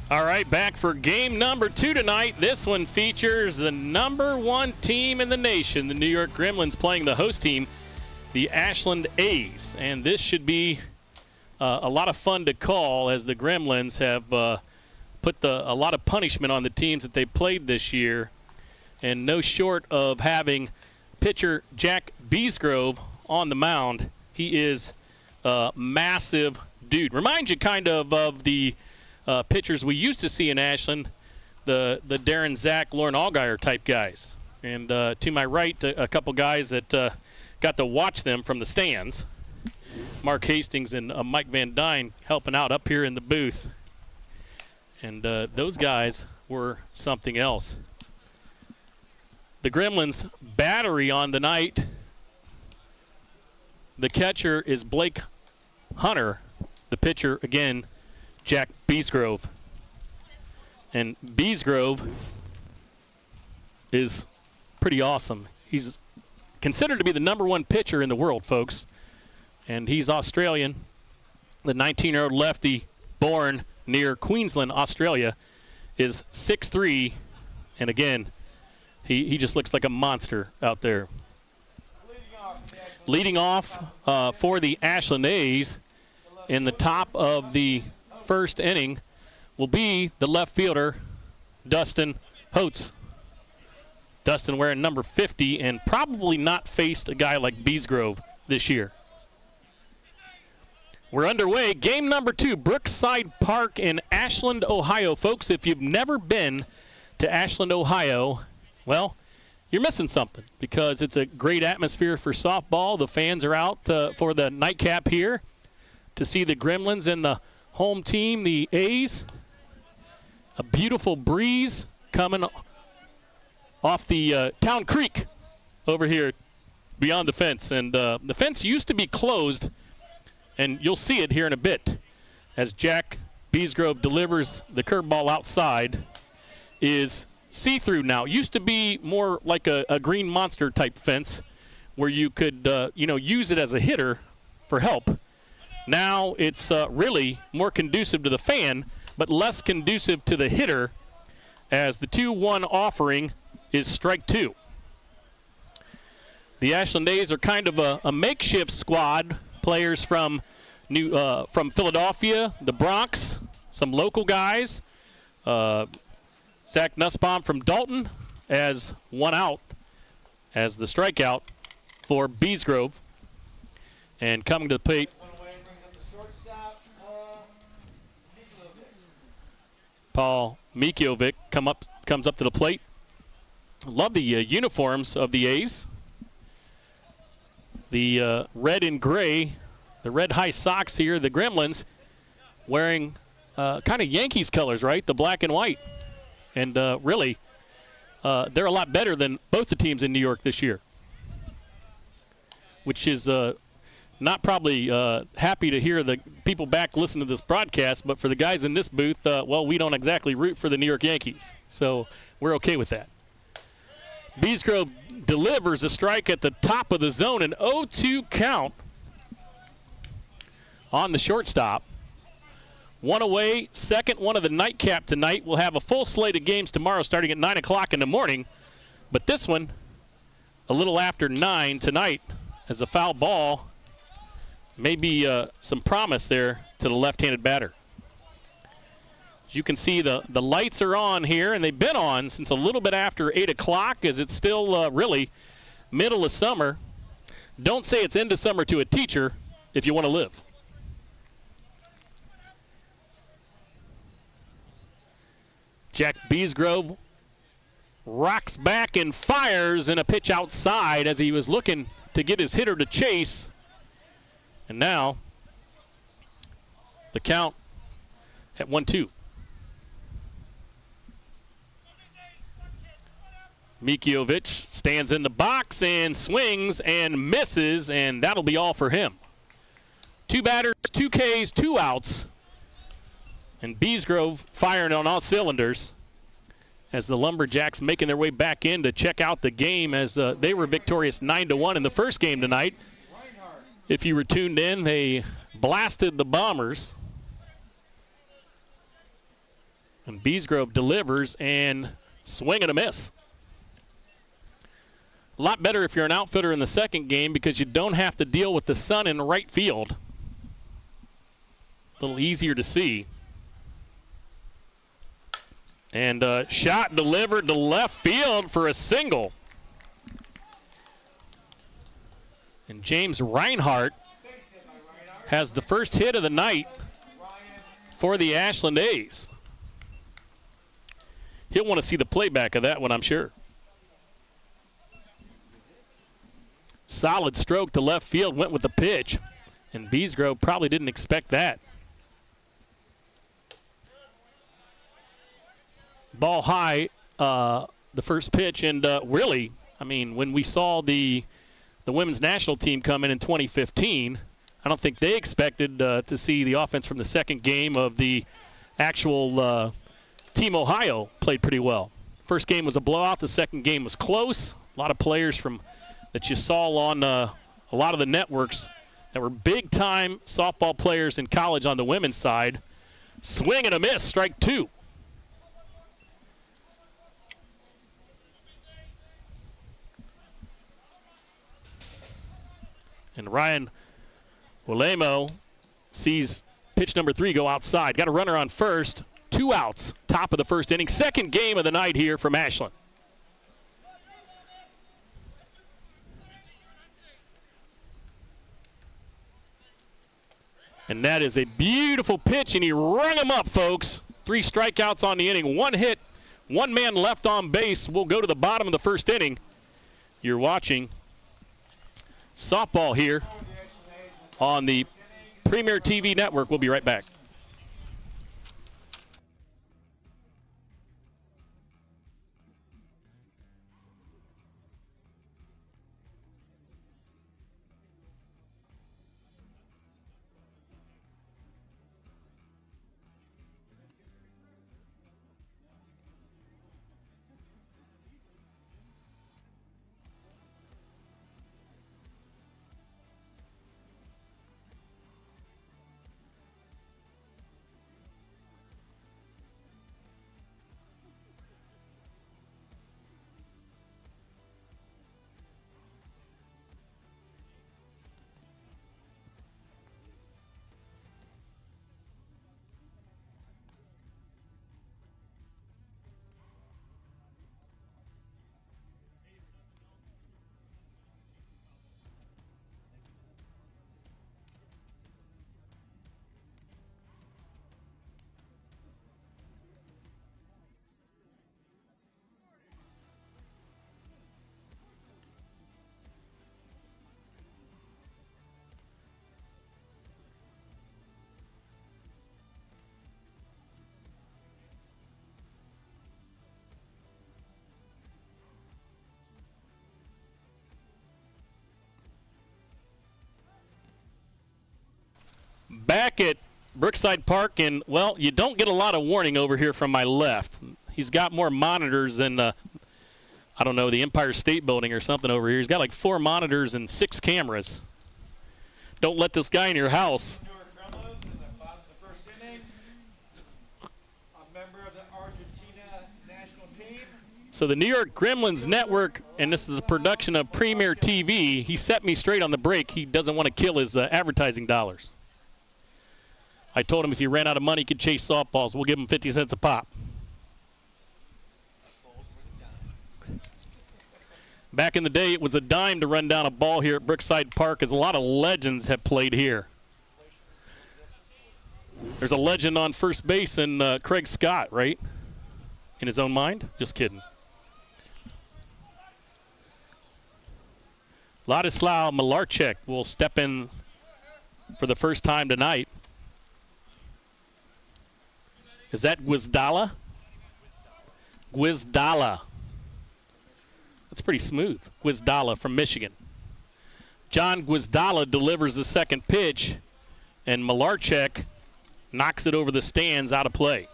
All right, back for game number 2 tonight. This one features the #1 team in the nation, the New York Gremlins, playing the host team, the ASHLAND A's. And this should be a lot of fun to call, as the Gremlins have put a lot of punishment on the teams that they played this year. And no short of having pitcher Jack Beesgrove on the mound. He is a massive dude. Reminds you kind of the pitchers we used to see in Ashland, the Darren Zach, Lauren Allgaier type guys. And to my right, a couple guys that got to watch them from the stands. Mark Hastings and Mike Van Dyne helping out up here in the booth. And those guys were something else. The Gremlins battery on the night. The catcher is Blake Hunter. The pitcher, again, Jack Beesgrove. And Beesgrove is pretty awesome. He's considered to be the #1 pitcher in the world, folks. And he's Australian. The 19-year-old lefty, born near Queensland, Australia, is 6'3", and again, he just looks like a monster out there. Leading off for the ASHLAND A's in the top of the first inning will be the left fielder, Dustin Holtz. Dustin wearing number 50 and probably not faced a guy like Beesgrove this year. We're underway. Game number 2, Brookside Park in Ashland, Ohio. Folks, if you've never been to Ashland, Ohio, well, you're missing something, because it's a great atmosphere for softball. The fans are out for the nightcap here to see the Gremlins and the home team, the A's. A beautiful breeze coming off the Town Creek over here beyond the fence. And the fence used to be closed, and you'll see it here in a bit as Jack Beesgrove delivers the curveball outside. Is see-through now. Used to be more like a green monster type fence where you could use it as a hitter for help. Now it's really more conducive to the fan, but less conducive to the hitter, as the 2-1 offering is strike 2. The Ashland A's are kind of a makeshift squad. Players from Philadelphia, the Bronx, some local guys. Zach Nussbaum from Dalton as one out, as the strikeout for Beesgrove. And coming to the plate, Paul Mikiovic comes up to the plate. Love the uniforms of the A's. The red and gray, the red high socks here, the Gremlins wearing kind of Yankees colors, right? The black and white. And really, they're a lot better than both the teams in New York this year, which is not probably happy to hear the people back listen to this broadcast, but for the guys in this booth, well, we don't exactly root for the New York Yankees, so we're okay with that. Beesgrove delivers a strike at the top of the zone, an 0-2 count on the shortstop. One away, second one of the nightcap tonight. We'll have a full slate of games tomorrow starting at 9 o'clock in the morning, but this one a little after 9 tonight, as a foul ball. Maybe some promise there to the left-handed batter. As you can see, the lights are on here, and they've been on since a little bit after 8 o'clock, as it's still really middle of summer. Don't say it's end of summer to a teacher if you want to live. Jack Beesgrove rocks back and fires in a pitch outside as he was looking to get his hitter to chase. And now the count at 1-2. Mikiovic stands in the box and swings and misses, and that'll be all for him. 2 batters, 2 Ks, 2 outs. And Beesgrove firing on all cylinders as the Lumberjacks making their way back in to check out the game, as they were victorious 9-1 in the first game tonight. If you were tuned in, they blasted the Bombers And Beesgrove delivers and swing and a miss. A lot better if you're an outfielder in the second game because you don't have to deal with the sun in right field. A little easier to see. And shot delivered to left field for a single. And James Reinhardt has the first hit of the night for the Ashland A's. He'll want to see the playback of that one, I'm sure. Solid stroke to left field, went with the pitch. And Beesgrove probably didn't expect that. Ball high, the first pitch, and really, I mean, when we saw the women's national team come in 2015, I don't think they expected to see the offense from the second game of the actual Team Ohio played pretty well. First game was a blowout. The second game was close. A lot of players that you saw on a lot of the networks that were big-time softball players in college on the women's side. Swing and a miss, strike two. And Ryan Wilemo sees pitch number 3 go outside. Got a runner on first. 2 outs, top of the first inning. Second game of the night here from Ashland. And that is a beautiful pitch, and he rung him up, folks. 3 strikeouts on the inning. 1 hit, 1 man left on base. We'll go to the bottom of the first inning. You're watching softball here on the Premier TV network. We'll be right back. Back at Brookside Park, and, well, you don't get a lot of warning over here from my left. He's got more monitors than, I don't know, the Empire State Building or something over here. He's got like 4 monitors and 6 cameras. Don't let this guy in your house. New York Gremlins in the bottom of the first inning. A member of the Argentina national team. So the New York Gremlins Network, and this is a production of Premier TV. He set me straight on the break. He doesn't want to kill his advertising dollars. I told him if he ran out of money, he could chase softballs. We'll give him 50 cents a pop. Back in the day, it was a dime to run down a ball here at Brookside Park, as a lot of legends have played here. There's a legend on first base in Craig Scott, right? In his own mind? Just kidding. Ladislav Malarchek will step in for the first time tonight. Is that Gwizdala? Gwizdala. That's pretty smooth. Gwizdala from Michigan. John Gwizdala delivers the second pitch, and Malarchek knocks it over the stands out of play.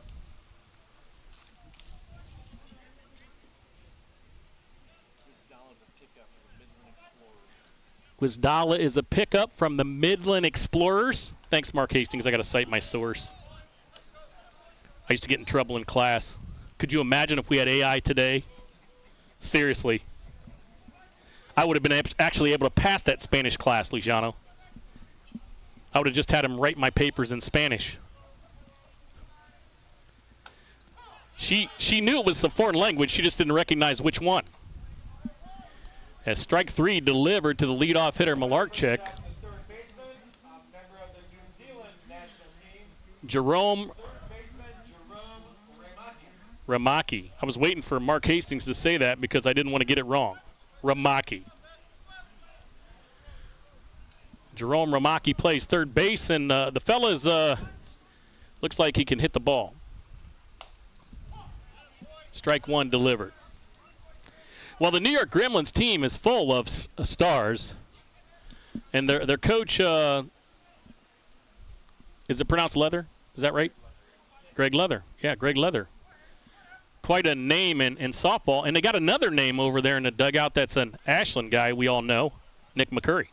Gwizdala is a pickup from the Midland Explorers. Thanks, Mark Hastings. I got to cite my source. I used to get in trouble in class. Could you imagine if we had AI today? Seriously. I would have been actually able to pass that Spanish class, Luciano. I would have just had him write my papers in Spanish. She knew it was a foreign language. She just didn't recognize which one. As strike 3 delivered to the leadoff hitter, Malarchik. Jerome Ramaki. I was waiting for Mark Hastings to say that because I didn't want to get it wrong. Ramaki. Jerome Ramaki plays third base, and the fella's looks like he can hit the ball. Strike 1 delivered. Well, the New York Gremlins team is full of stars, and their coach, is it pronounced Leather? Is that right? Greg Leather. Yeah, Greg Leather. Quite a name in softball, and they got another name over there in the dugout that's an ASHLAND guy we all know, Nick McCurry.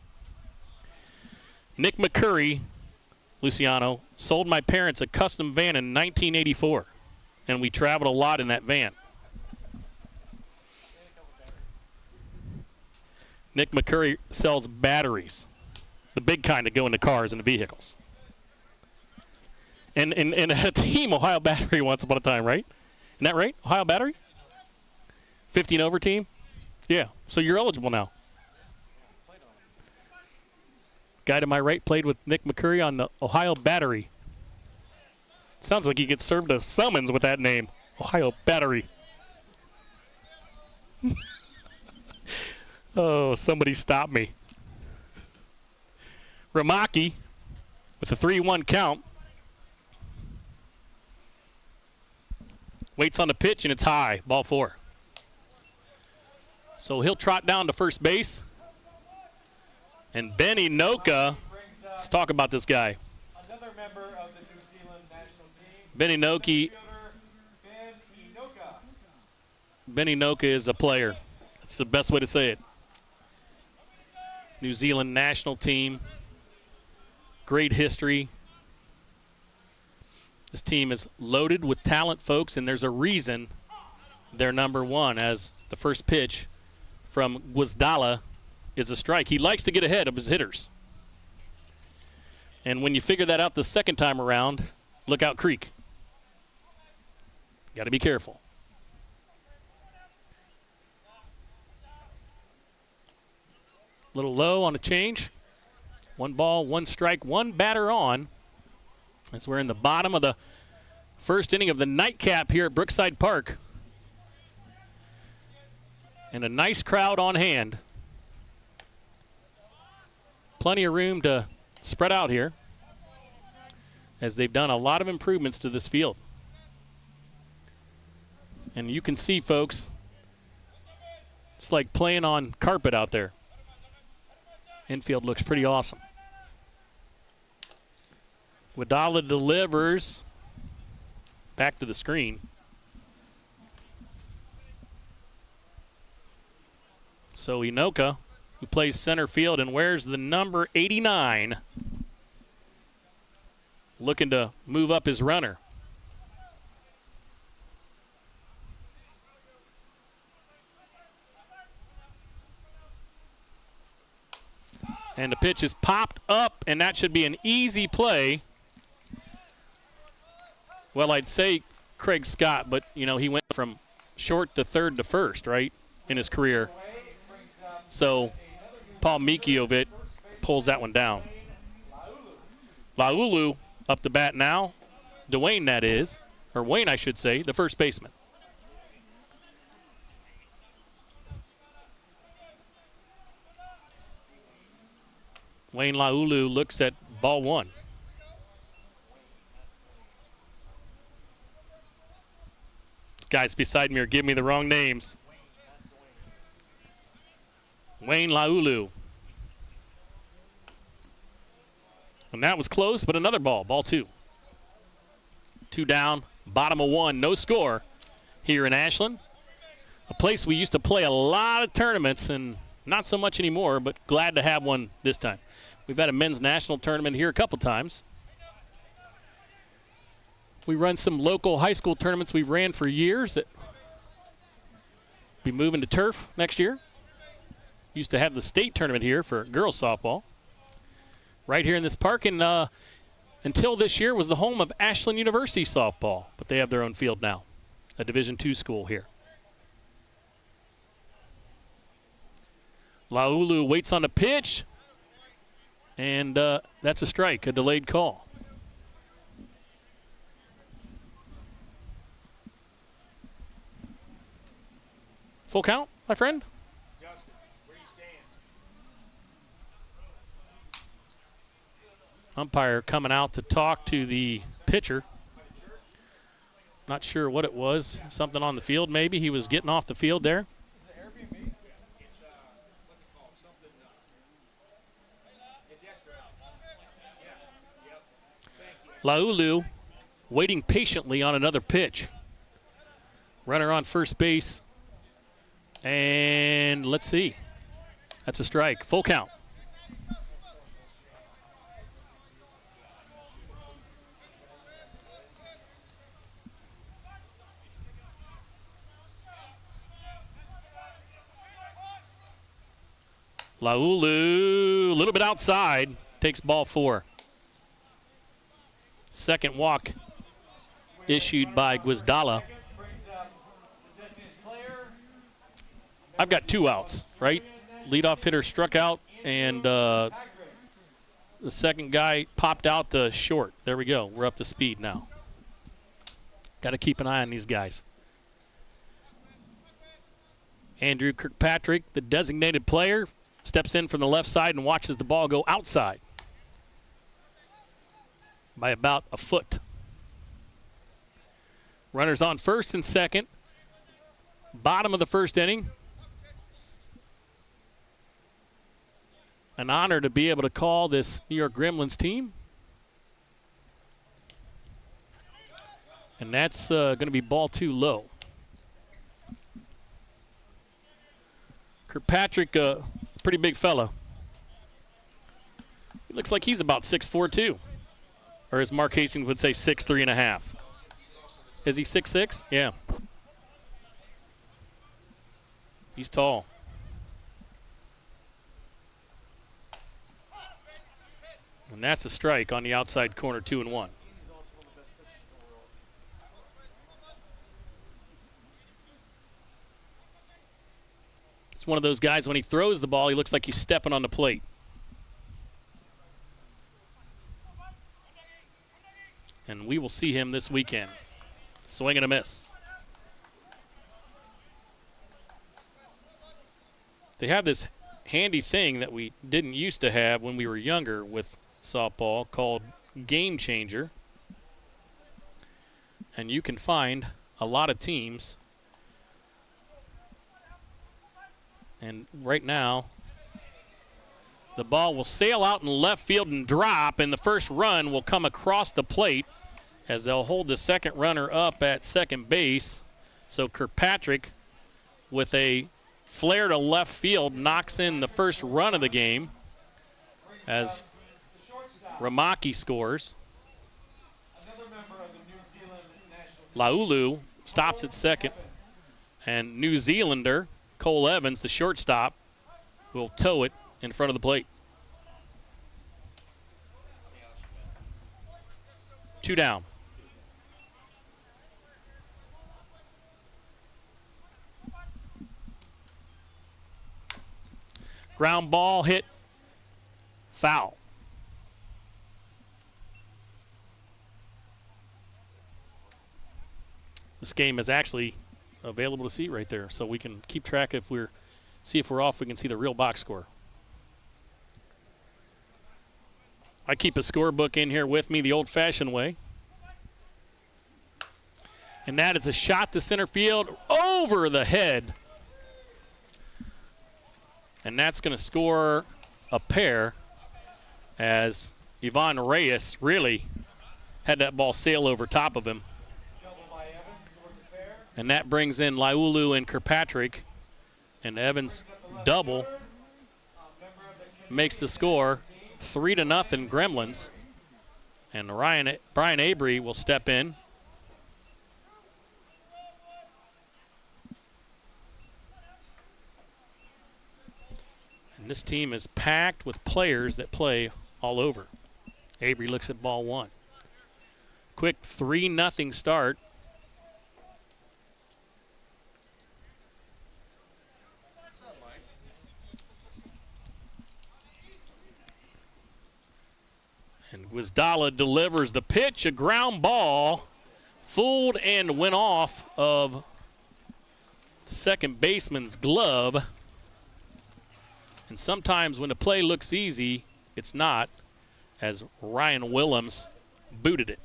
Nick McCurry, Luciano, sold my parents a custom van in 1984, and we traveled a lot in that van. Nick McCurry sells batteries, the big kind that go into cars and vehicles. And a team, Ohio Battery, once upon a time, right? Isn't that right? Ohio Battery? 15 over team? Yeah, so you're eligible now. Guy to my right played with Nick McCurry on the Ohio Battery. Sounds like he gets served a summons with that name, Ohio Battery. Oh, somebody stop me. Ramaki with a 3-1 count. Waits on the pitch, and it's high. Ball 4. So he'll trot down to first base. And Benny Noka, let's talk about this guy. Another member of the New Zealand national team. Benny Noka is a player. That's the best way to say it. New Zealand national team. Great history. This team is loaded with talent, folks, and there's a reason they're number 1, as the first pitch from Gwizdala is a strike. He likes to get ahead of his hitters. And when you figure that out the second time around, look out creek. Got to be careful. A little low on the change. 1 ball, 1 strike, 1 batter on. As we're in the bottom of the first inning of the nightcap here at Brookside Park. And a nice crowd on hand. Plenty of room to spread out here, as they've done a lot of improvements to this field. And you can see, folks, it's like playing on carpet out there. Infield looks pretty awesome. Wadala delivers back to the screen. So Inoka, who plays center field and wears the number 89, looking to move up his runner. And the pitch is popped up, and that should be an easy play. Well, I'd say Craig Scott, but, you know, he went from short to third to first, right, in his career. So Paul Mikiovic pulls that one down. Laulu up to bat now. Dwayne, that is. Or Wayne, I should say, the first baseman. Wayne Laulu looks at ball 1. Guys beside me are giving me the wrong names. Wayne Laulu. And that was close, but another ball. Ball 2. 2 down, bottom of 1, no score here in Ashland. A place we used to play a lot of tournaments, and not so much anymore, but glad to have one this time. We've had a men's national tournament here a couple times. We run some local high school tournaments we've ran for years that be moving to turf next year. Used to have the state tournament here for girls softball. Right here in this park, and until this year was the home of Ashland University softball, but they have their own field now, a Division II school here. Laulu waits on the pitch, and that's a strike, a delayed call. Full count, my friend? Justin, where you stand? Umpire coming out to talk to the pitcher. Not sure what it was. Something on the field, maybe. He was getting off the field there. Is it Airbnb? It's, what's it called? Something, the extra house. Yeah, yep. Thank you. Laulu waiting patiently on another pitch. Runner on first base. And let's see. That's a strike. Full count. Laulu, a little bit outside, takes ball 4. Second walk issued by Guizdala. I've got 2 outs, right? Leadoff hitter struck out, and the second guy popped out the short. There we go. We're up to speed now. Got to keep an eye on these guys. Andrew Kirkpatrick, the designated player, steps in from the left side and watches the ball go outside by about a foot. Runners on first and second. Bottom of the first inning. An honor to be able to call this New York Gremlins team. And that's going to be ball 2 low. Kirkpatrick, pretty big fella. He looks like he's about 6'4", too. Or as Mark Hastings would say, 6'3.5". Is he 6'6"? Yeah. He's tall. And that's a strike on the outside corner, 2-1. It's one of those guys, when he throws the ball, he looks like he's stepping on the plate. And we will see him this weekend. Swing and a miss. They have this handy thing that we didn't used to have when we were younger with softball called Game Changer. And you can find a lot of teams. And right now, the ball will sail out in left field and drop, and the first run will come across the plate as they'll hold the second runner up at second base. So Kirkpatrick, with a flare to left field, knocks in the first run of the game as Ramaki scores. Laulu stops at second, and New Zealander Cole Evans, the shortstop, will tow it in front of the plate. 2 down. Ground ball hit, foul. This game is actually available to see right there, so we can keep track if we're, see if we're off, we can see the real box score. I keep a scorebook in here with me the old-fashioned way. And that is a shot to center field over the head. And that's going to score a pair as Ivan Reyes really had that ball sail over top of him. And that brings in Laulu and Kirkpatrick. And Evans double makes the score 3-0 Gremlins. And Brian Avery will step in And this team is packed with players that play all over. Avery looks at ball one. Quick 3-0 start. What's up, Mike? And Gwizdala delivers the pitch, a ground ball, fooled and went off of the second baseman's glove. And sometimes when the play looks easy, it's not, as Ryan Willems booted it.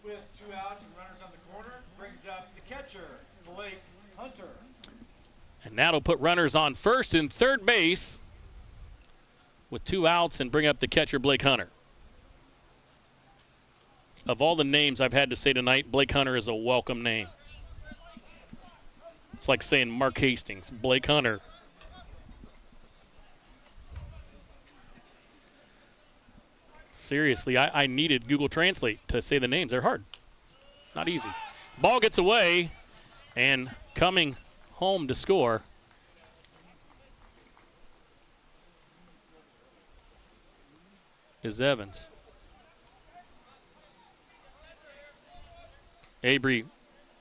With 2 outs and runners on the corner, brings up the catcher, Blake Hunter. And that'll put runners on first and third base with 2 outs and bring up the catcher, Blake Hunter. Of all the names I've had to say tonight, Blake Hunter is a welcome name. It's like saying Mark Hastings, Blake Hunter. Seriously, I needed Google Translate to say the names. They're hard. Not easy. Ball gets away, and coming home to score is Evans. Avery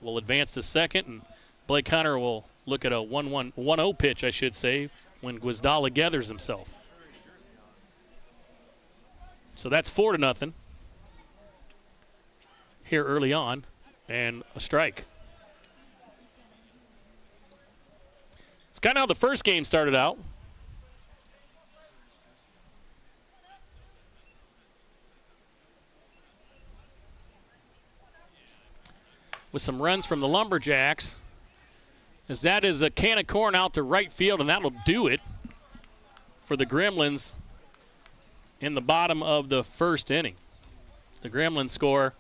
will advance to second, and Blake Hunter will look at a 1-0 pitch, I should say, when Gwizdala gathers himself. So that's 4-0 here early on, and a strike. It's kind of how the first game started out. With some runs from the Lumberjacks, as that is a can of corn out to right field, and that'll do it for the Gremlins in the bottom of the first inning. The Gremlins score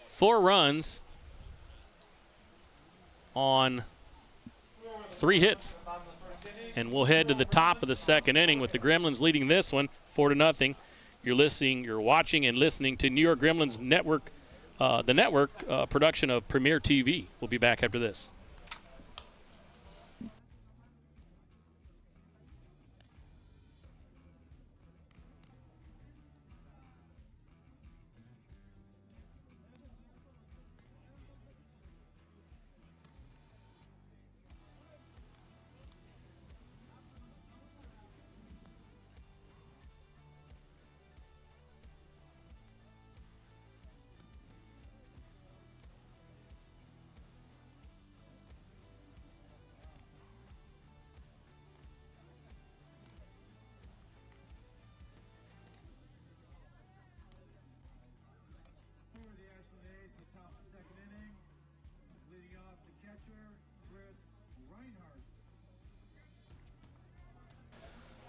4 runs on 3 hits. And we'll head to the top of the second inning with the Gremlins leading this one 4-0. You're watching and listening to New York Gremlins Network, the network production of Premier TV. We'll be back after this.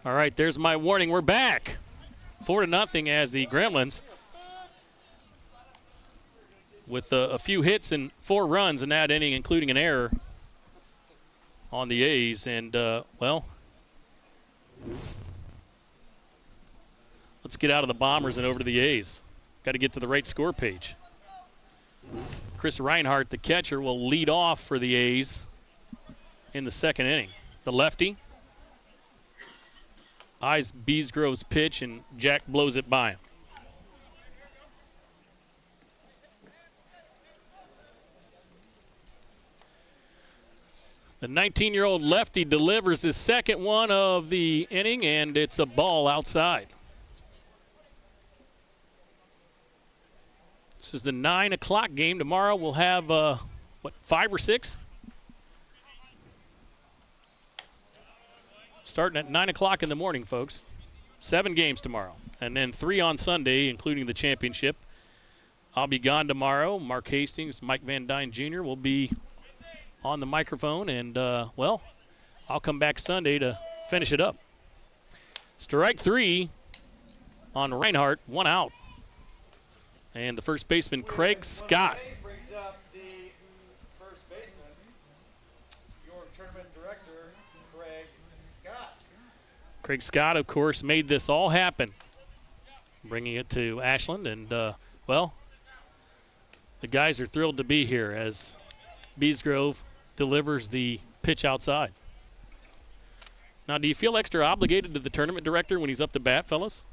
All right, there's my warning. We're back. 4-0 as the Gremlins, with a few hits and 4 runs in that inning, including an error on the A's. And, well, let's get out of the Bombers and over to the A's. Got to get to the right score page. Chris Reinhardt, the catcher, will lead off for the A's in the second inning. The lefty eyes Beesgrove's pitch, and Jack blows it by him. The 19-year-old lefty delivers his second one of the inning, and it's a ball outside. This is the 9 o'clock game. Tomorrow we'll have, 5 or 6? Starting at 9 o'clock in the morning, folks. 7 games tomorrow, and then 3 on Sunday, including the championship. I'll be gone tomorrow. Mark Hastings, Mike Van Dyne Jr. will be on the microphone, and, well, I'll come back Sunday to finish it up. Strike 3 on Reinhardt, 1 out. And the first baseman, Craig Scott. Brings up the first baseman, your tournament director, Craig Scott. Craig Scott, of course, made this all happen, bringing it to Ashland. And, well, the guys are thrilled to be here as Beesgrove delivers the pitch outside. Now, do you feel extra obligated to the tournament director when he's up to bat, fellas?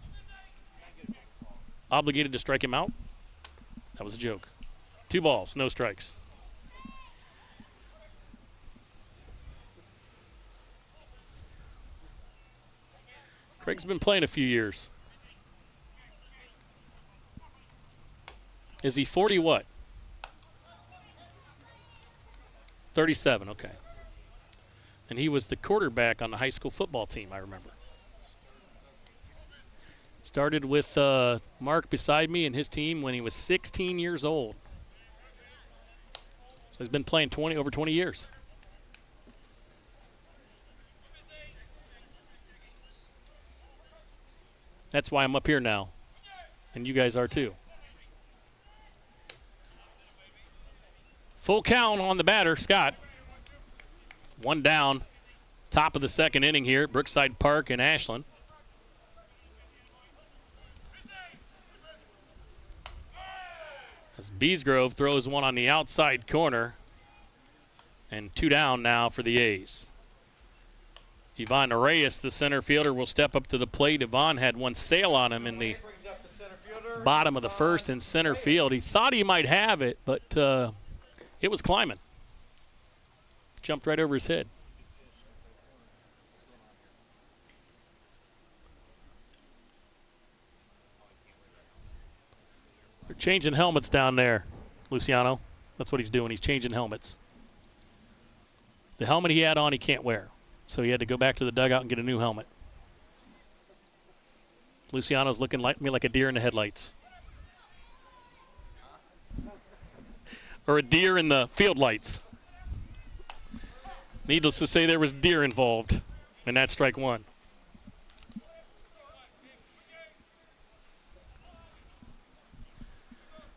Obligated to strike him out? That was a joke. 2 balls, no strikes. Craig's been playing a few years. Is he 40 what? 37, okay. And he was the quarterback on the high school football team, I remember. Started with Mark beside me and his team when he was 16 years old. So he's been playing over 20 years. That's why I'm up here now. And you guys are too. Full count on the batter, Scott. 1 down. Top of the 2nd inning here at Brookside Park in Ashland. As Beesgrove throws one on the outside corner. And 2 down now for the A's. Ivan Reyes, the center fielder, will step up to the plate. Ivan had one sail on him in the bottom of the 1st in center field. He thought he might have it, but it was climbing. Jumped right over his head. They're changing helmets down there, Luciano. That's what he's doing. He's changing helmets. The helmet he had on, he can't wear. So he had to go back to the dugout and get a new helmet. Luciano's looking like me like a deer in the headlights. Or a deer in the field lights. Needless to say, there was deer involved in that strike 1.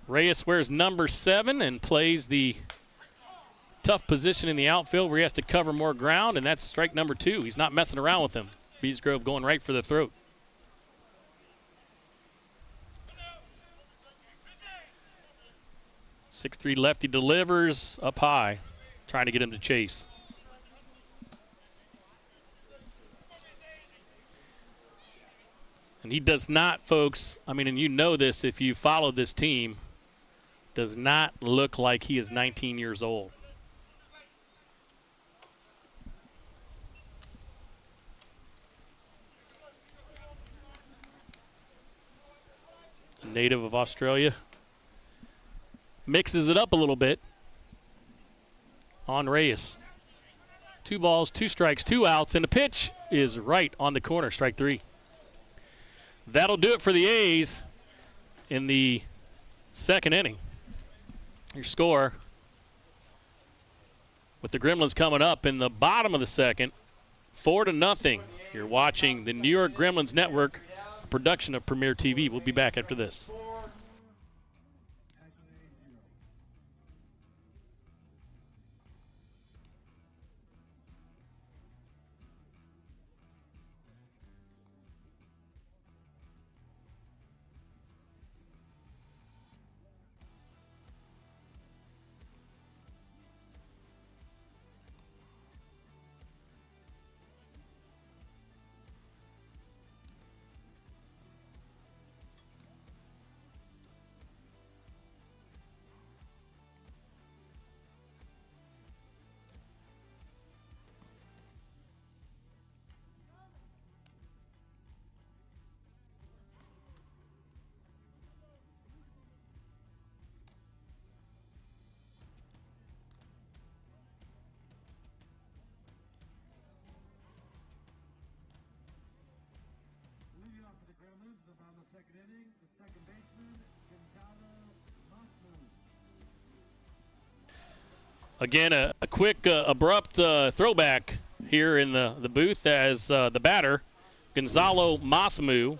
Reyes wears number 7 and plays the tough position in the outfield where he has to cover more ground, and that's strike number 2. He's not messing around with him. Beesgrove going right for the throat. 6'3" lefty delivers up high, trying to get him to chase. And he does not, folks, I mean, and you know this if you follow this team, does not look like he is 19 years old. The native of Australia mixes it up a little bit on Reyes. 2 balls, 2 strikes, 2 outs, and the pitch is right on the corner, strike 3. That'll do it for the A's in the 2nd inning. Your score with the Gremlins coming up in the bottom of the 2nd, 4-0. You're watching the New York Gremlins Network, a production of Premier TV. We'll be back after this. Again, a quick, abrupt throwback here in the booth as the batter, Gonzalo Masamu,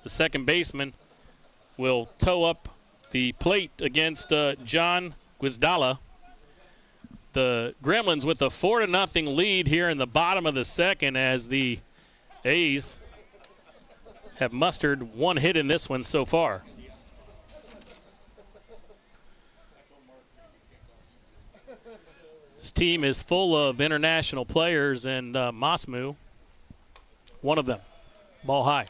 the second baseman, will toe up the plate against John Guizdala. The Gremlins with a 4-0 lead here in the bottom of the 2nd as the A's have mustered 1 hit in this one so far. This team is full of international players, and Masmu one of them. Ball high.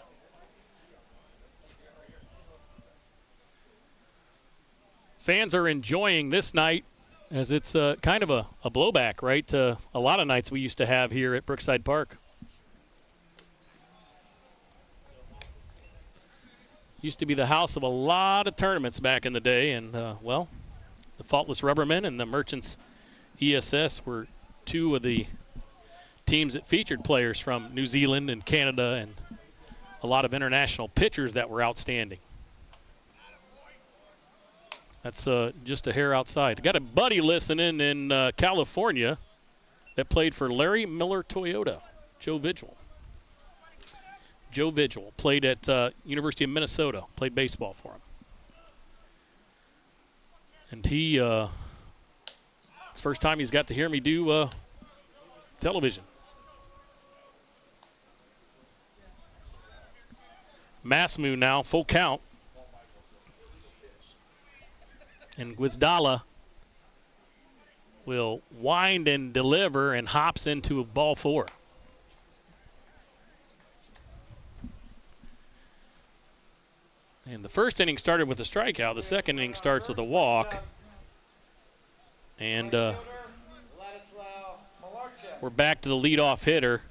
Fans are enjoying this night as it's kind of a blowback, right, to a lot of nights we used to have here at Brookside Park. Used to be the house of a lot of tournaments back in the day, and, well, the Faultless Rubbermen and the Merchants ESS were two of the teams that featured players from New Zealand and Canada and a lot of international pitchers that were outstanding. That's just a hair outside. Got a buddy listening in California that played for Larry Miller Toyota, Joe Vigil. Joe Vigil played at University of Minnesota, played baseball for him. And he, it's the first time he's got to hear me do television. Masmu now, full count. And Guizdala will wind and deliver and hops into a ball 4. And the first inning started with a strikeout. The second inning starts with a walk. And we're back to the leadoff hitter,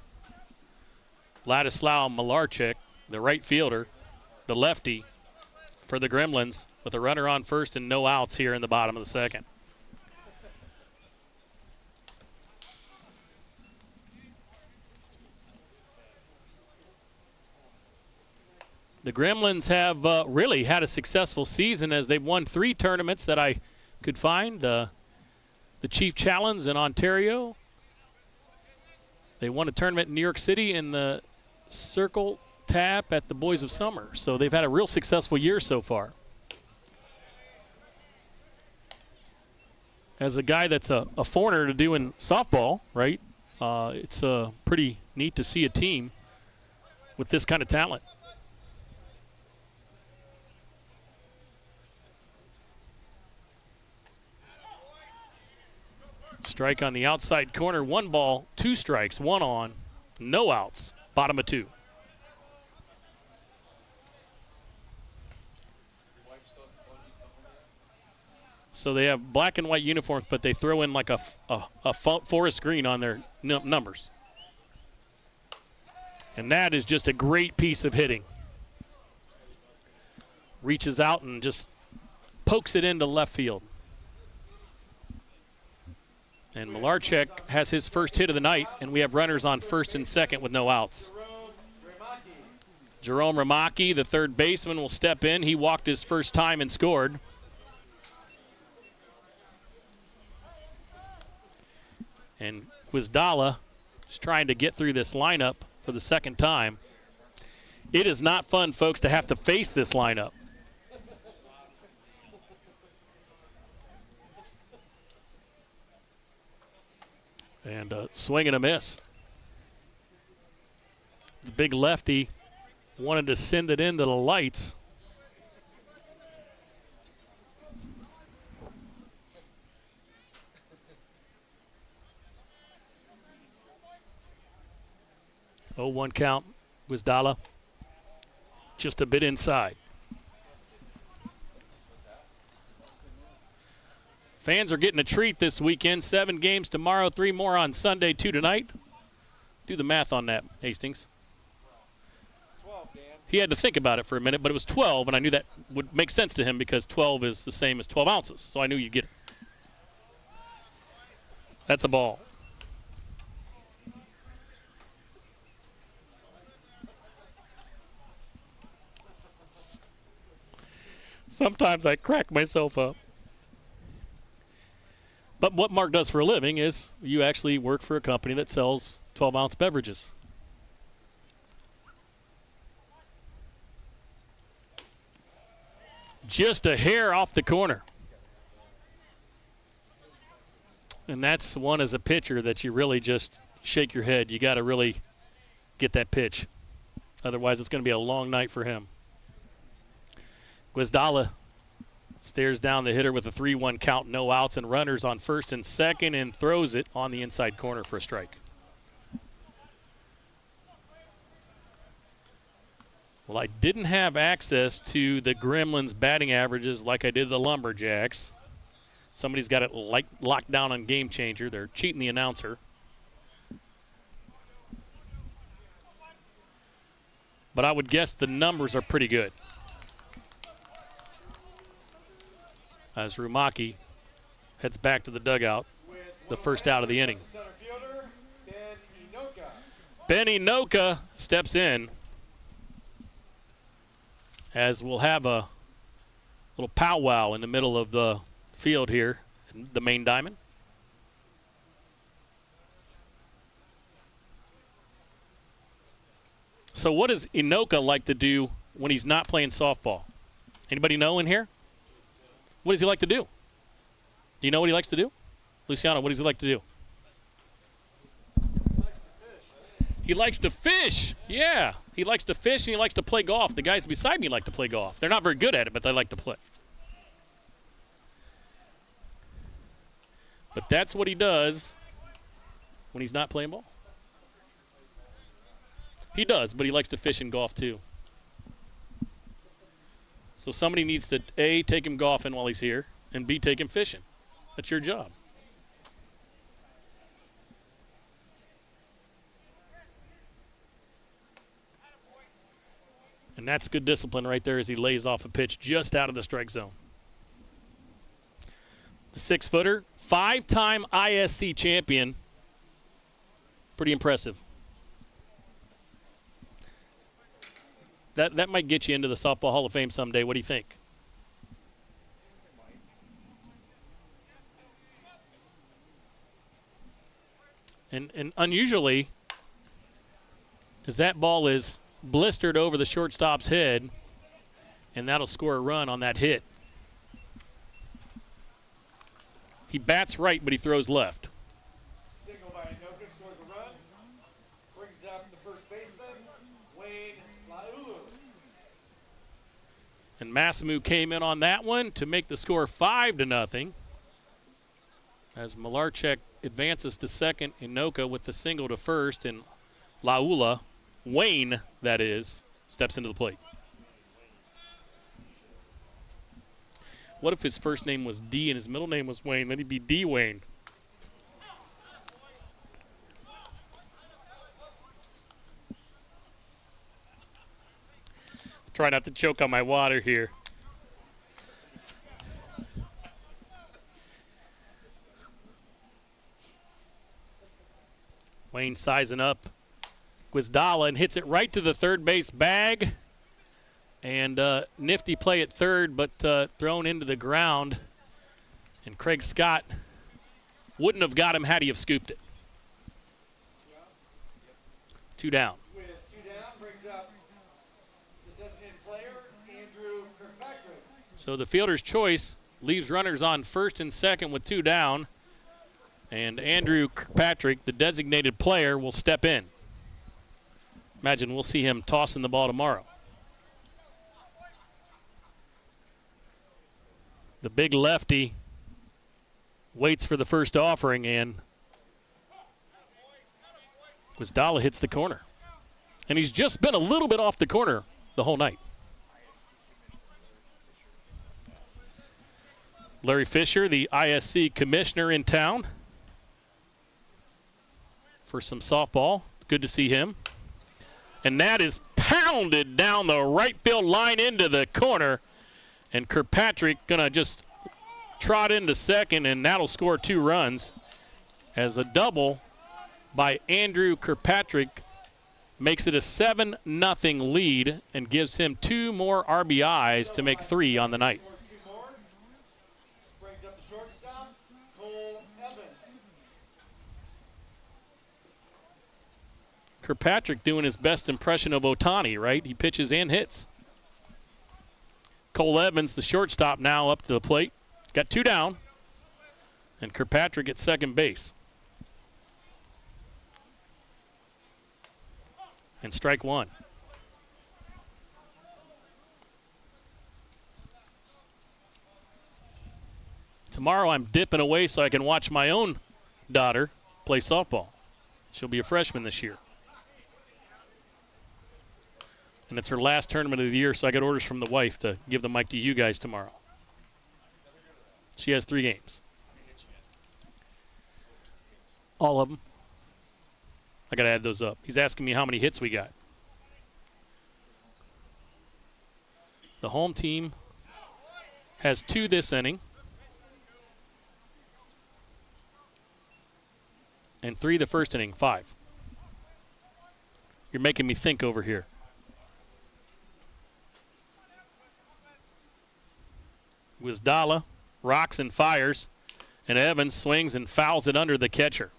Ladislav Malarchik, the right fielder, the lefty for the Gremlins, with a runner on first and no outs here in the bottom of the second. The Gremlins have really had a successful season as they've won 3 tournaments that I could find. The Chief Challenge in Ontario. They won a tournament in New York City in the Circle Tap at the Boys of Summer. So they've had a real successful year so far. As a guy that's a foreigner to doing softball, right, it's pretty neat to see a team with this kind of talent. Strike on the outside corner, 1 ball, 2 strikes, 1 on, no outs, bottom of 2. So they have black and white uniforms, but they throw in like a forest green on their numbers. And that is just a great piece of hitting. Reaches out and just pokes it into left field. And Malarchik has his first hit of the night, and we have runners on first and second with no outs. Jerome Ramaki, the third baseman, will step in. He walked his first time and scored. And Guizdala is trying to get through this lineup for the second time. It is not fun, folks, to have to face this lineup. And swing and a miss. The big lefty wanted to send it into the lights. Oh, 1 count. Guizdala just a bit inside. Fans are getting a treat this weekend. 7 games tomorrow, 3 more on Sunday, 2 tonight. Do the math on that, Hastings. 12, Dan. He had to think about it for a minute, but it was 12, and I knew that would make sense to him because 12 is the same as 12 ounces, so I knew you'd get it. That's a ball. Sometimes I crack myself up. But what Mark does for a living is you actually work for a company that sells 12-ounce beverages. Just a hair off the corner. And that's one as a pitcher that you really just shake your head. You got to really get that pitch. Otherwise, it's going to be a long night for him. Guizdala stares down the hitter with a 3-1 count, no outs, and runners on first and second, and throws it on the inside corner for a strike. Well, I didn't have access to the Gremlins batting averages like I did the Lumberjacks. Somebody's got it locked down on Game Changer. They're cheating the announcer. But I would guess the numbers are pretty good. As Rumaki heads back to the dugout, the first out of the inning. Ben Inoka steps in, as we'll have a little powwow in the middle of the field here, the main diamond. So what does Inoka like to do when he's not playing softball? Anybody know in here? What does he like to do? Do you know what he likes to do? Luciano, what does he like to do? He likes to fish. Yeah, he likes to fish and he likes to play golf. The guys beside me like to play golf. They're not very good at it, but they like to play. But that's what he does when he's not playing ball. He does, but he likes to fish and golf too. So somebody needs to, A, take him golfing while he's here, and B, take him fishing. That's your job. And that's good discipline right there as he lays off a pitch just out of the strike zone. The 6-footer, 5-time ISC champion. Pretty impressive. That might get you into the Softball Hall of Fame someday. What do you think? And unusually, as that ball is blistered over the shortstop's head, and that'll score a run on that hit. He bats right, but he throws left. Single by Inoka scores a run. Brings up the first baseman, Wayne Laulu. And Masamu came in on that one to make the score 5-0. As Malarchek advances to second, Inoka with the single to first, and Laula, Wayne that is, steps into the plate. What if his first name was D and his middle name was Wayne? Then he'd be D Wayne. Try not to choke on my water here. Wayne sizing up Guizdala and hits it right to the third base bag. And nifty play at third, but thrown into the ground. And Craig Scott wouldn't have got him had he have scooped it. 2 down. With 2 down, brings up the designated player, Andrew Kirkpatrick. So the fielder's choice leaves runners on first and second with 2 down. And Andrew Kirkpatrick, the designated player, will step in. Imagine we'll see him tossing the ball tomorrow. The big lefty waits for the first offering, and Guizdala hits the corner. And he's just been a little bit off the corner the whole night. Larry Fisher, the ISC commissioner in town for some softball. Good to see him. And that is pounded down the right field line into the corner. And Kirkpatrick going to just trot into second, and that'll score 2 runs as a double by Andrew Kirkpatrick makes it a 7-0 lead and gives him 2 more RBIs to make 3 on the night. Brings up the shortstop, Cole Evans. Kirkpatrick doing his best impression of Ohtani, right? He pitches and hits. Cole Evans, the shortstop, now up to the plate. Got 2 down. And Kirkpatrick at second base. And strike 1. Tomorrow I'm dipping away so I can watch my own daughter play softball. She'll be a freshman this year. And it's her last tournament of the year, so I got orders from the wife to give the mic to you guys tomorrow. She has 3 games. All of them. I got to add those up. He's asking me how many hits we got. The home team has 2 this inning and 3 the first inning, 5. You're making me think over here. Wizdala rocks and fires, and Evans swings and fouls it under the catcher.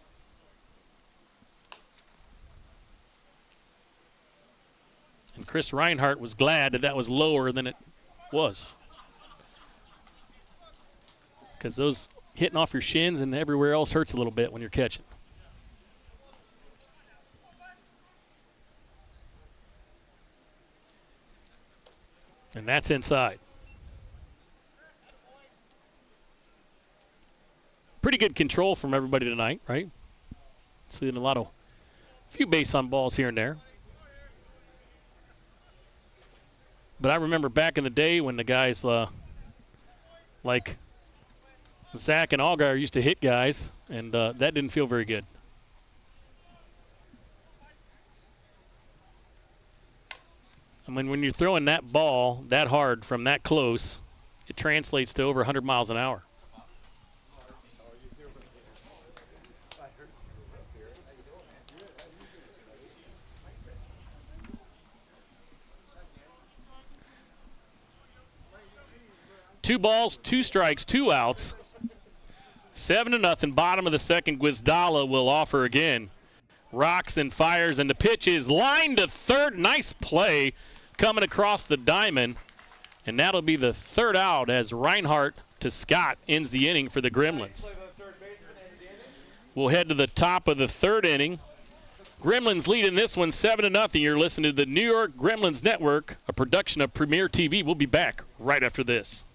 And Chris Reinhardt was glad that was lower than it was. Because those hitting off your shins and everywhere else hurts a little bit when you're catching. And that's inside. Pretty good control from everybody tonight, right? Seeing a few base on balls here and there. But I remember back in the day when the guys like Zach and Allgaier used to hit guys, and that didn't feel very good. I mean, when you're throwing that ball that hard from that close, it translates to over 100 miles an hour. Two balls, 2 strikes, 2 outs. 7-0, bottom of the second. Gwizdala will offer again. Rocks and fires, and the pitch is lined to third. Nice play coming across the diamond. And that'll be the 3rd out as Reinhardt to Scott ends the inning for the Gremlins. We'll head to the top of the 3rd inning. Gremlins leading this one 7-0. You're listening to the New York Gremlins Network, a production of Premier TV. We'll be back right after this.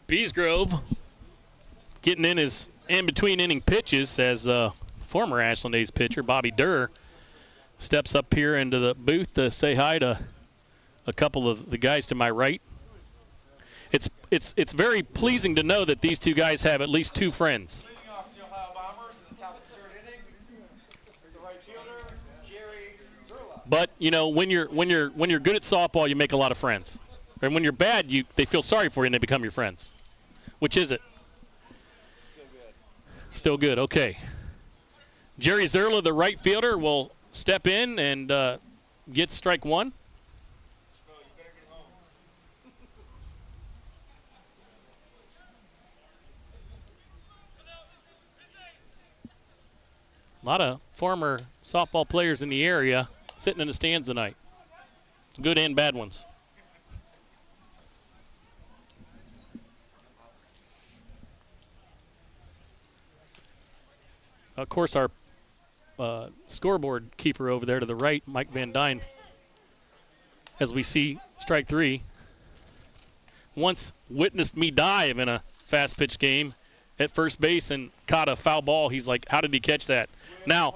Beesgrove getting in his in-between inning pitches as former Ashland A's pitcher Bobby Durr steps up here into the booth to say hi to a couple of the guys to my right. It's very pleasing to know that these 2 guys have at least 2 friends. But you know, when you're good at softball, you make a lot of friends. And when you're bad, they feel sorry for you and they become your friends. Which is it? Still good, okay. Jerry Zerla, the right fielder, will step in and get strike 1. A lot of former softball players in the area sitting in the stands tonight. Good and bad ones. Of course, our scoreboard keeper over there to the right, Mike Van Dyne, as we see strike 3, once witnessed me dive in a fast pitch game at first base and caught a foul ball. He's like, how did he catch that? Now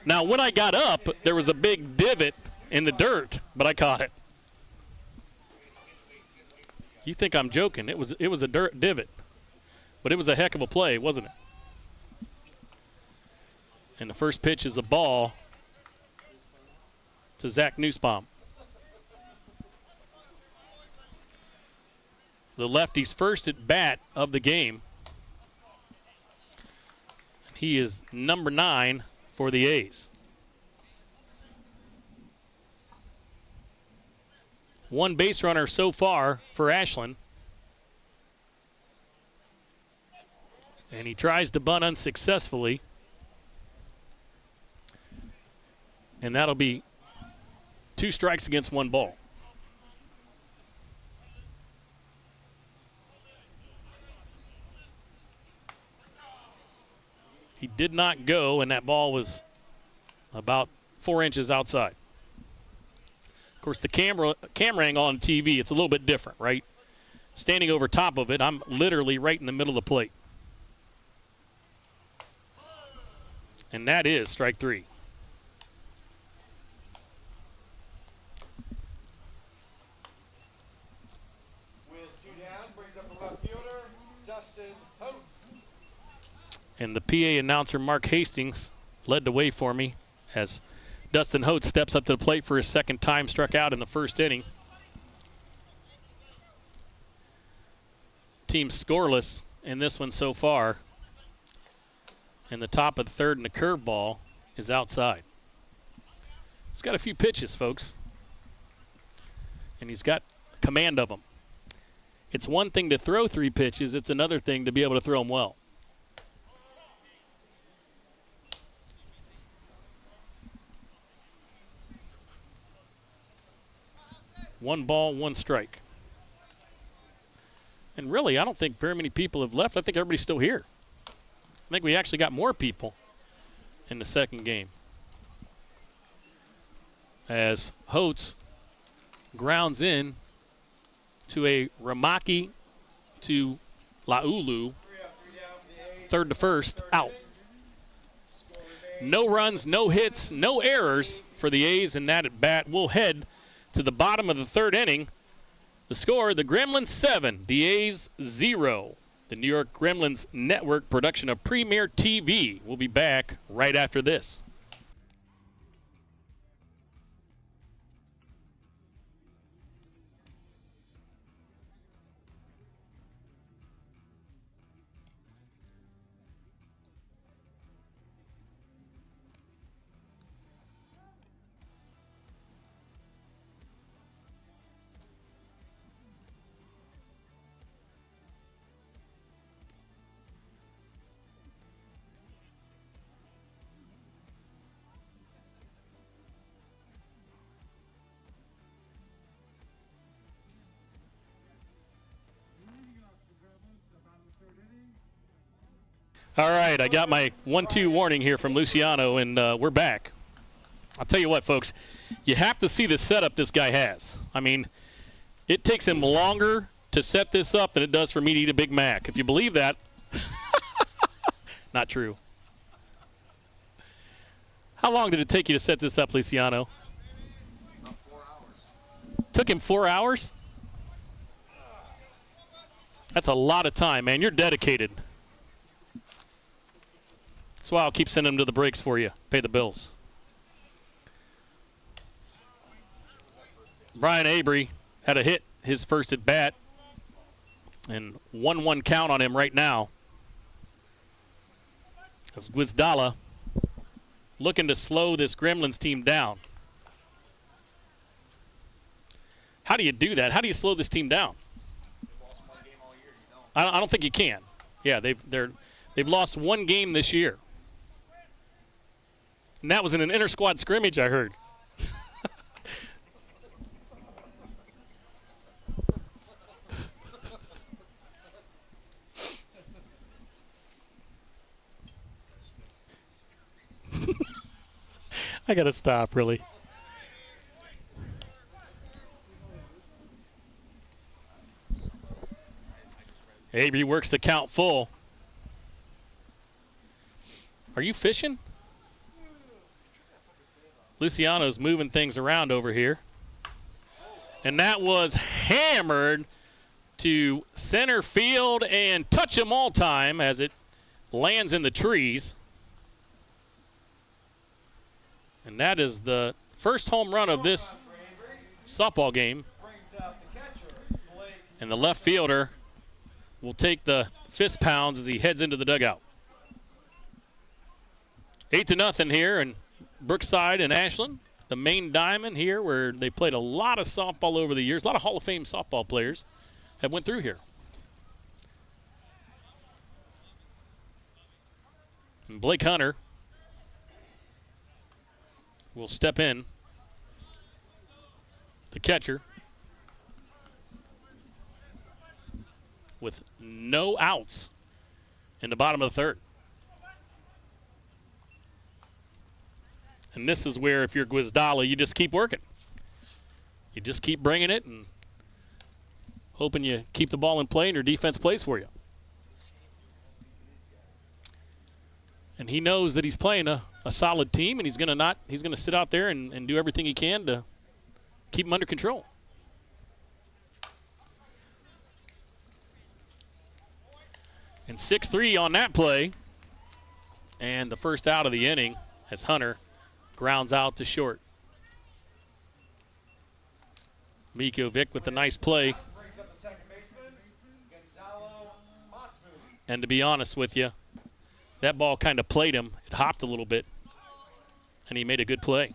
when I got up, there was a big divot in the dirt, but I caught it. You think I'm joking. It was a dirt divot, but it was a heck of a play, wasn't it? And the first pitch is a ball to Zach Nussbaum. The lefty's first at bat of the game. He is number 9 for the A's. One base runner so far for Ashland. And he tries to bunt unsuccessfully. And that'll be 2 strikes against 1 ball. He did not go, and that ball was about 4 inches outside. Of course, the camera angle on TV, it's a little bit different, right? Standing over top of it, I'm literally right in the middle of the plate. And that is strike 3. With 2 down, brings up the left fielder, Dustin Holtz. And the PA announcer, Mark Hastings, led the way for me as Dustin Holtz steps up to the plate for his 2nd time, struck out in the 1st inning. Team scoreless in this one so far. And the top of the 3rd and the curveball is outside. He's got a few pitches, folks. And he's got command of them. It's one thing to throw 3 pitches. It's another thing to be able to throw them well. 1 ball, 1 strike. And really, I don't think very many people have left. I think everybody's still here. I think we actually got more people in the 2nd game. As Holtz grounds in to a Ramaki to Laulu, 3rd to 1st, out. No runs, no hits, no errors for the A's, and that at bat will head to the bottom of the 3rd inning. The score, the Gremlins 7, the A's 0. The New York Gremlins Network production of Premier TV. We'll be back right after this. All right, I got my 1-2 warning here from Luciano, and we're back. I'll tell you what, folks, you have to see the setup this guy has. I mean, it takes him longer to set this up than it does for me to eat a Big Mac. If you believe that, not true. How long did it take you to set this up, Luciano? About 4 hours. Took him 4 hours? That's a lot of time, man. You're dedicated. That's why I'll keep sending them to the breaks for you. Pay the bills. Brian Avery had a hit his first at bat. And 1-1 count on him right now. As Guizdala looking to slow this Gremlins team down. How do you do that? How do you slow this team down? I don't think you can. Yeah, they've lost 1 game this year. And that was in an inter-squad scrimmage, I heard. I got to stop, really. Avery works the count full. Are you fishing? Luciano's moving things around over here. And that was hammered to center field and touch 'em all time as it lands in the trees. And that is the first home run of this softball game. Brings out the catcher, Blake. And the left fielder will take the fist pounds as he heads into the dugout. 8-0 here in Brookside and Ashland. The main diamond here where they played a lot of softball over the years. A lot of Hall of Fame softball players have went through here. And Blake Hunter will step in, the catcher, with no outs in the bottom of the third. And this is where, if you're Guizdala, you just keep working. You just keep bringing it and hoping you keep the ball in play and your defense plays for you. And he knows that he's playing a solid team, and he's gonna sit out there and do everything he can to keep him under control. And 6-3 on that play, and the first out of the inning as Hunter grounds out to short. Mikovic with a nice play. Brings up the second baseman, Gonzalo Masmu. And to be honest with you, that ball kind of played him. It hopped a little bit, and he made a good play.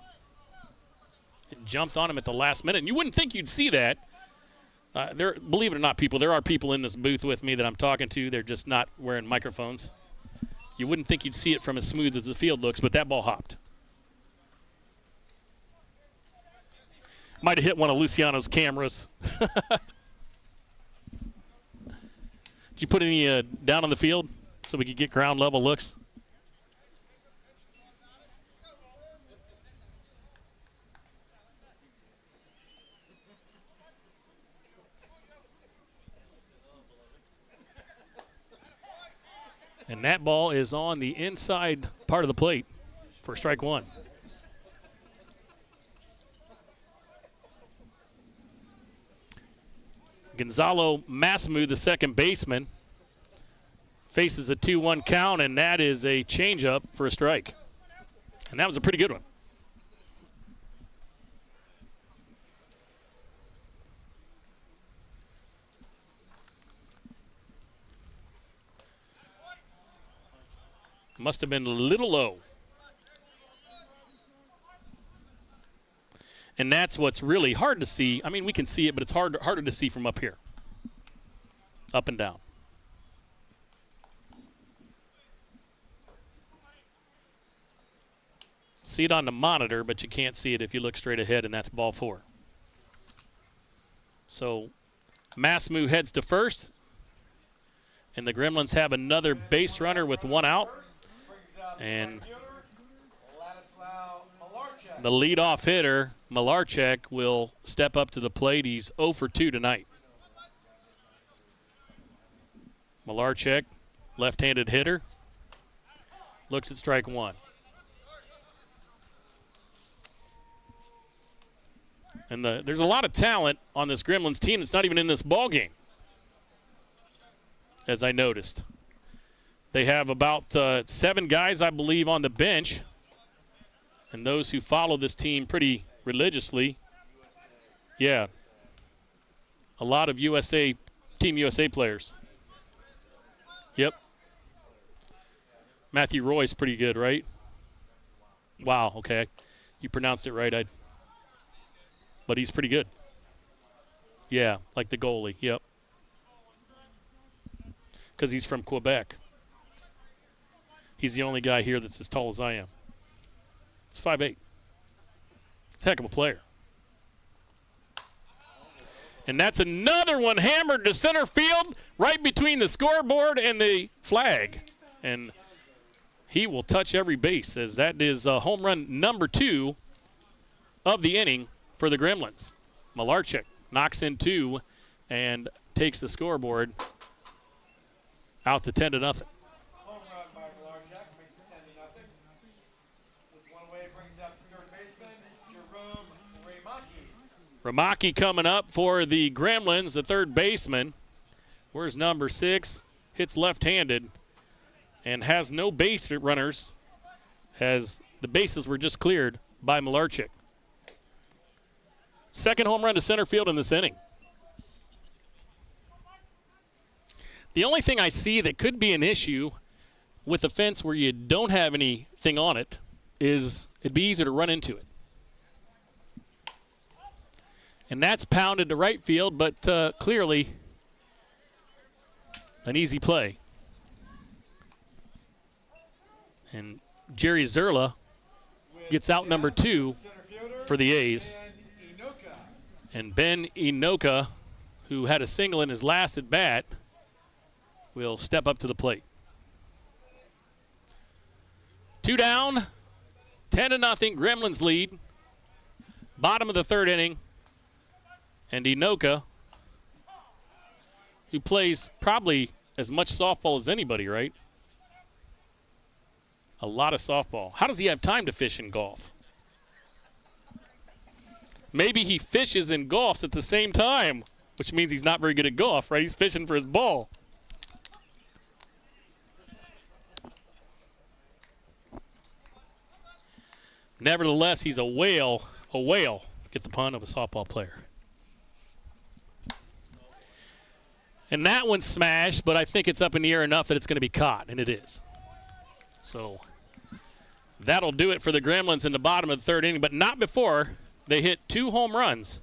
It jumped on him at the last minute, and you wouldn't think you'd see that. Believe it or not, people, there are people in this booth with me that I'm talking to. They're just not wearing microphones. You wouldn't think you'd see it from as smooth as the field looks, but that ball hopped. Might have hit one of Luciano's cameras. Did you put any down on the field so we could get ground level looks? And that ball is on the inside part of the plate for strike one. Gonzalo Masmu, the second baseman, faces a 2-1 count, and that is a changeup for a strike. And that was a pretty good one. Must have been a little low. And that's what's really hard to see. I mean, we can see it, but it's harder to see from up here. Up and down. See it on the monitor, but you can't see it if you look straight ahead, and that's ball four. So Masmu heads to first, and the Gremlins have another base runner with one out. And the leadoff hitter, Malarchek, will step up to the plate. He's 0 for 2 tonight. Malarchek, left-handed hitter, looks at strike one. And there's a lot of talent on this Gremlins team that's not even in this ball game, as I noticed. They have about 7 guys, I believe, on the bench. And those who follow this team pretty religiously. Yeah. A lot of Team USA players. Yep. Matthew Roy's pretty good, right? Wow, okay. You pronounced it right. But he's pretty good. Yeah, like the goalie, yep. Because he's from Quebec. He's the only guy here that's as tall as I am. It's 5'8". It's a heck of a player. And that's another one hammered to center field right between the scoreboard and the flag. And he will touch every base, as that is home run number 2 of the inning for the Gremlins. Malarchek knocks in 2 and takes the scoreboard out to 10-0. Home run by Malarchek makes it 10-0. With one away, brings up third baseman Jerome Ramaki. Ramaki coming up for the Gremlins, the third baseman. Where's number 6? Hits left-handed and has no base runners, as the bases were just cleared by Malarchek. Second home run to center field in this inning. The only thing I see that could be an issue with a fence where you don't have anything on it is it'd be easier to run into it. And that's pounded to right field, but clearly an easy play. And Jerry Zerla gets out number 2 for the A's. And Ben Inoka, who had a single in his last at bat, will step up to the plate. 2 down, 10-0, Gremlins lead. Bottom of the third inning. And Inoka, who plays probably as much softball as anybody, right? A lot of softball. How does he have time to fish and golf? Maybe he fishes and golfs at the same time, which means he's not very good at golf, right? He's fishing for his ball. Nevertheless, he's a whale, get the pun, of a softball player. And that one's smashed, but I think it's up in the air enough that it's going to be caught, and it is. So that'll do it for the Gremlins in the bottom of the third inning, but not before they hit 2 home runs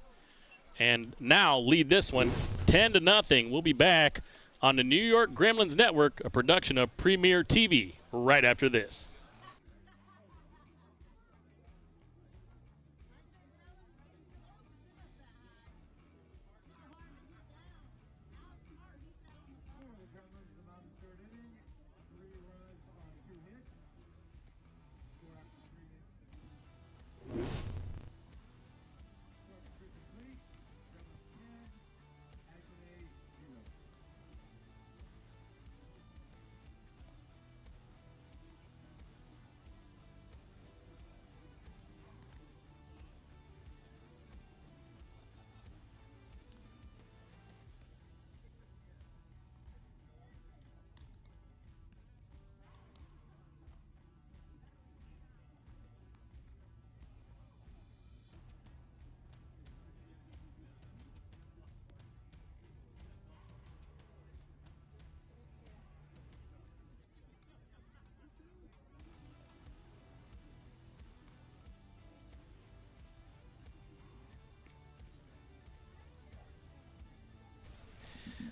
and now lead this one 10-0. We'll be back on the New York Gremlins Network, a production of Premier TV, right after this.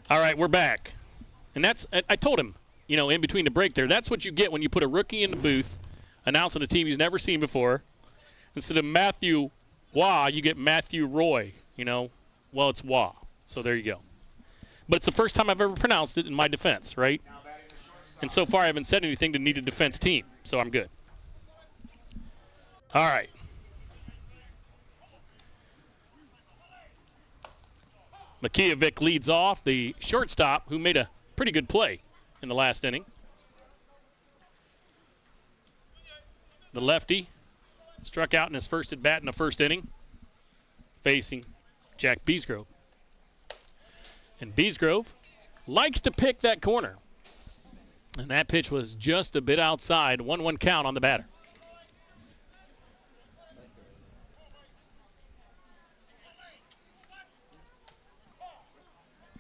All right, we're back. And that's, I told him, you know, in between the break there, that's what you get when you put a rookie in the booth announcing a team he's never seen before. Instead of Matthew Waugh, you get Matthew Roy, you know. Well, it's Waugh, so there you go. But it's the first time I've ever pronounced it in my defense, right? And so far I haven't said anything to need a defense team, so I'm good. All right. Makijevic leads off, the shortstop, who made a pretty good play in the last inning. The lefty struck out in his first at-bat in the first inning, facing Jack Beesgrove. And Beesgrove likes to pick that corner. And that pitch was just a bit outside, 1-1 count on the batter.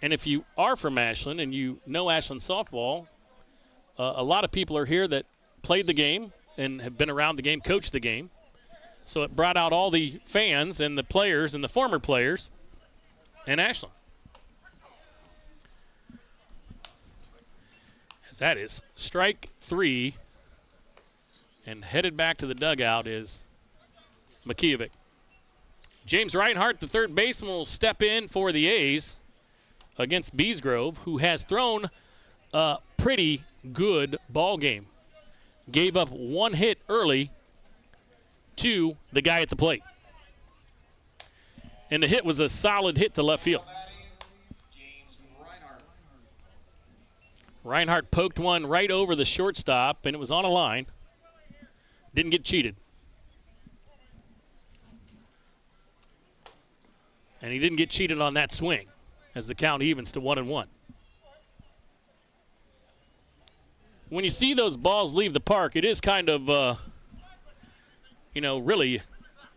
And if you are from Ashland and you know Ashland softball, a lot of people are here that played the game and have been around the game, coached the game. So it brought out all the fans and the players and the former players in Ashland. As that is strike 3, and headed back to the dugout is Makijevic. James Reinhardt, the third baseman, will step in for the A's against Beesgrove, who has thrown a pretty good ball game. Gave up 1 hit early to the guy at the plate. And the hit was a solid hit to left field. Reinhardt poked one right over the shortstop, and it was on a line. Didn't get cheated. And he didn't get cheated on that swing, as the count evens to 1-1. When you see those balls leave the park, it is kind of, you know, really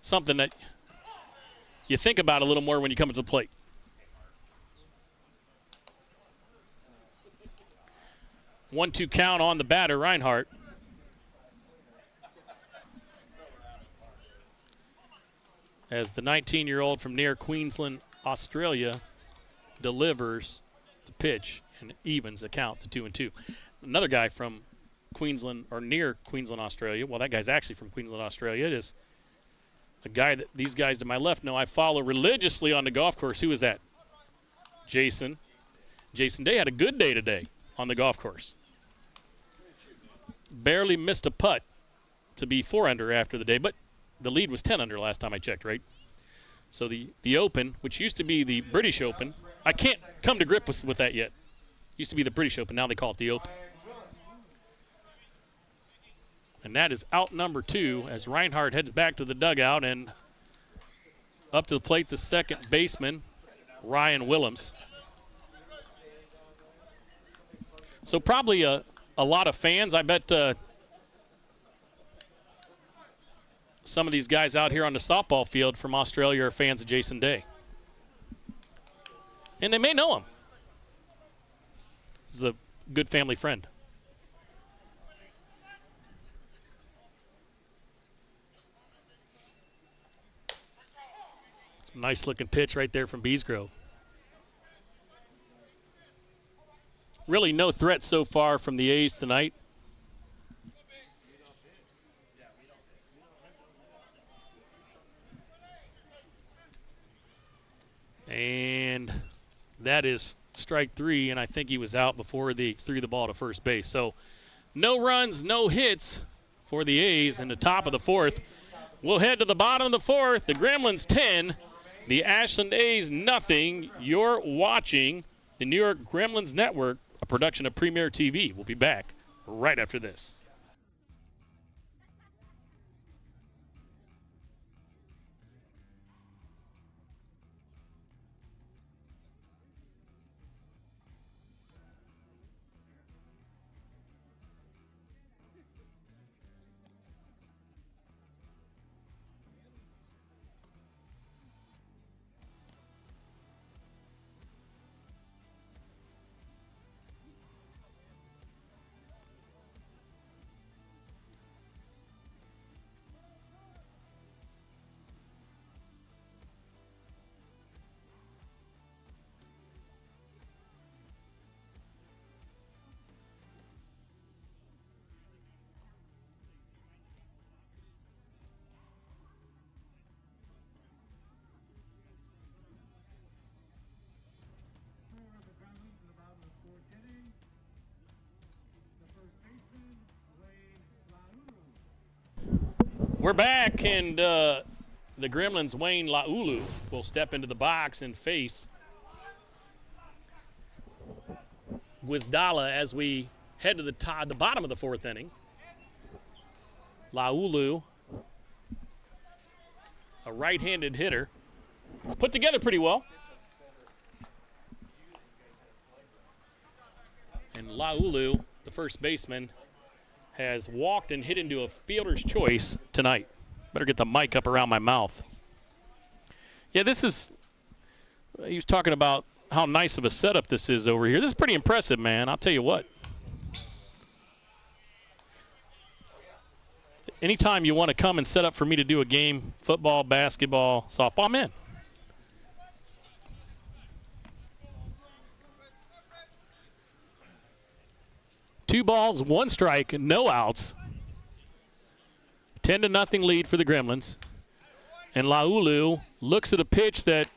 something that you think about a little more when you come to the plate. 1-2 count on the batter, Reinhardt. As the 19-year-old from near Queensland, Australia, delivers the pitch and evens the count to 2-2. Another guy from Queensland, or near Queensland, Australia. Well, that guy's actually from Queensland, Australia. It is a guy that these guys to my left know I follow religiously on the golf course. Who is that? Jason. Jason Day had a good day today on the golf course. Barely missed a putt to be 4 under after the day, but the lead was 10 under last time I checked, right? So the Open, which used to be the British Open, I can't come to grip with that yet. Used to be the British Open, now they call it the Open. And that is out number 2 as Reinhardt heads back to the dugout, and up to the plate the second baseman, Ryan Willems. So probably a lot of fans. I bet some of these guys out here on the softball field from Australia are fans of Jason Day. And they may know him. He's a good family friend. It's a nice looking pitch right there from Beesgrove. Really no threat so far from the A's tonight. And that is strike 3, and I think he was out before they threw the ball to first base. So no runs, no hits for the A's in the top of the 4th. We'll head to the bottom of the 4th. The Gremlins 10, the Ashland A's nothing. You're watching the New York Gremlins Network, a production of Premier TV. We'll be back right after this. We're back, and the Gremlins' Wayne Laulu will step into the box and face Gwizdala as we head to the bottom of the 4th inning. Laulu, a right-handed hitter, put together pretty well. And Laulu, the first baseman, has walked and hit into a fielder's choice tonight. Better get the mic up around my mouth. Yeah, this is, he was talking about how nice of a setup this is over here. This is pretty impressive, man. I'll tell you what. Anytime you want to come and set up for me to do a game, football, basketball, softball, I'm in. Two balls, 1 strike, no outs. 10-0 lead for the Gremlins. And Laulu looks at a pitch that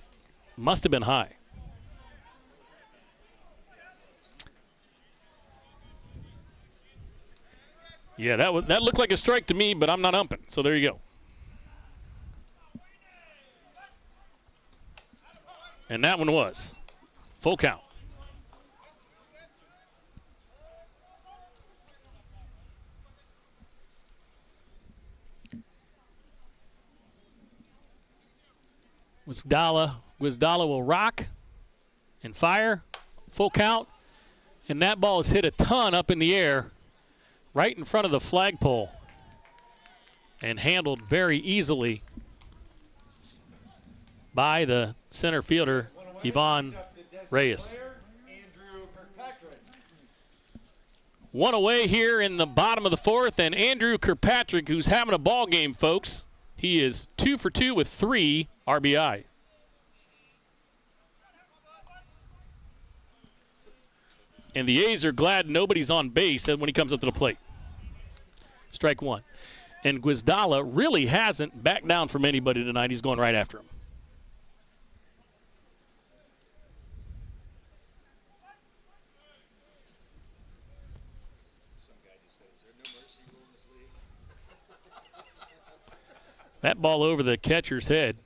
must have been high. Yeah, that looked like a strike to me, but I'm not umping, so there you go. And that one was full count. Gwizdala will rock and fire, full count, and that ball is hit a ton up in the air right in front of the flagpole and handled very easily by the center fielder, One away Yvonne brings up the designated Reyes. player, Andrew Kirkpatrick. One away here in the bottom of the fourth, and Andrew Kirkpatrick, who's having a ball game, folks. He is 2 for 2 with 3 RBI. And the A's are glad nobody's on base when he comes up to the plate. Strike one. And Guizdala really hasn't backed down from anybody tonight. He's going right after him. That ball over the catcher's head.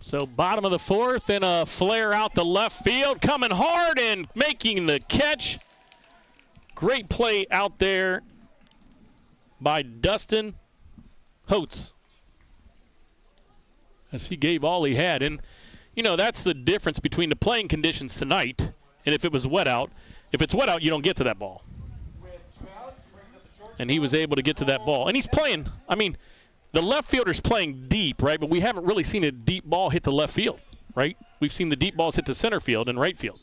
So bottom of the fourth, and a flare out to left field, coming hard and making the catch. Great play out there by Dustin Holtz, as he gave all he had. And, you know, that's the difference between the playing conditions tonight and if it was wet out. If it's wet out, you don't get to that ball. And he was able to get to that ball. And he's playing, I mean, the left fielder's playing deep, right? But we haven't really seen a deep ball hit the left field, right? We've seen the deep balls hit to center field and right field.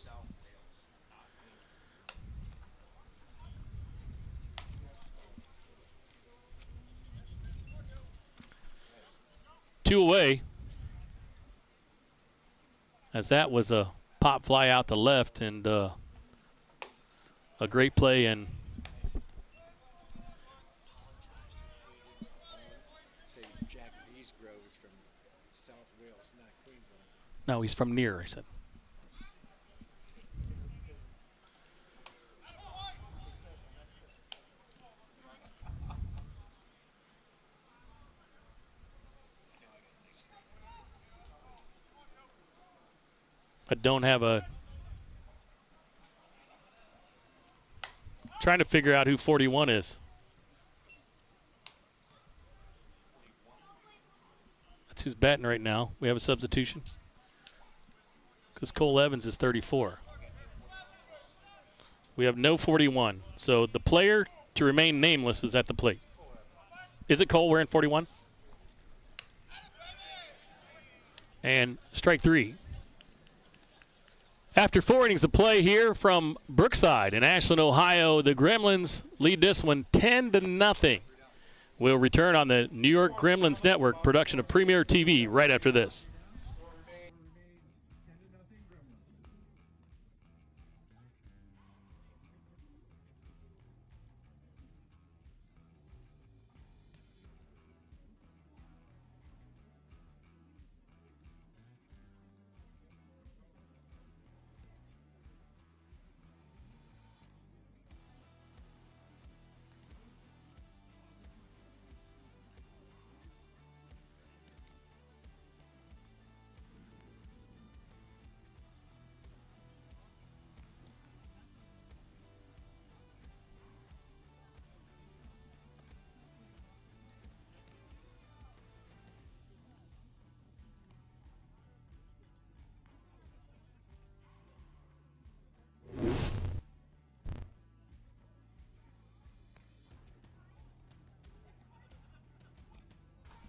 Two away, as that was a pop fly out to left, and a great play. And Say Jack Beesgrove is from South Wales, not Queensland. no, he's from near, I said. I don't have a. Trying to figure out who 41 is. That's who's batting right now. We have a substitution. Because Cole Evans is 34. We have no 41. So the player to remain nameless is at the plate. Is it Cole wearing 41? And strike three. After 4 innings of play here from Brookside in Ashland, Ohio, the Gremlins lead this one 10-0. We'll return on the New York Gremlins Network, production of Premier TV, right after this.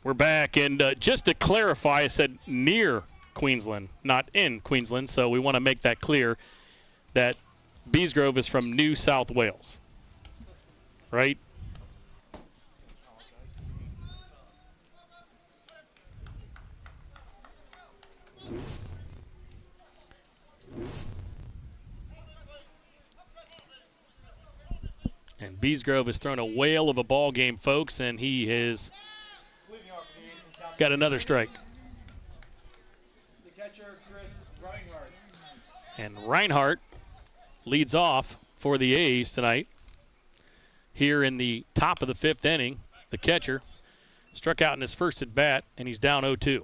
We're back, and just to clarify, I said near Queensland, not in Queensland, so we want to make that clear that Beesgrove is from New South Wales, right? And Beesgrove has thrown a whale of a ball game, folks, and he has got another strike. The catcher, Chris Reinhardt. And Reinhardt leads off for the A's tonight. Here in the top of the 5th inning, the catcher struck out in his first at bat, and he's down 0-2.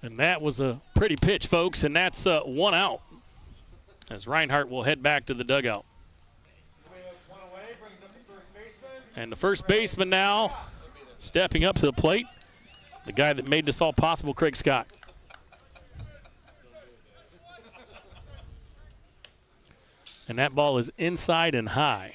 And that was a pretty pitch, folks, and that's one out as Reinhardt will head back to the dugout. One away brings up the first baseman. And the first baseman now stepping up to the plate, the guy that made this all possible, Craig Scott. And that ball is inside and high.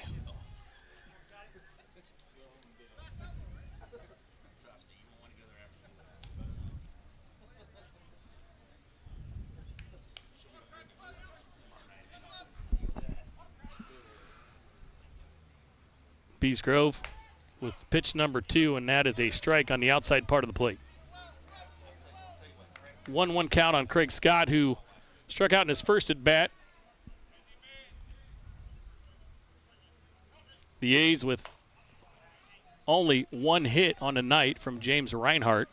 Beesgrove with pitch number 2, and that is a strike on the outside part of the plate. 1-1 count on Craig Scott, who struck out in his first at bat. The A's with only 1 hit on the night from James Reinhardt,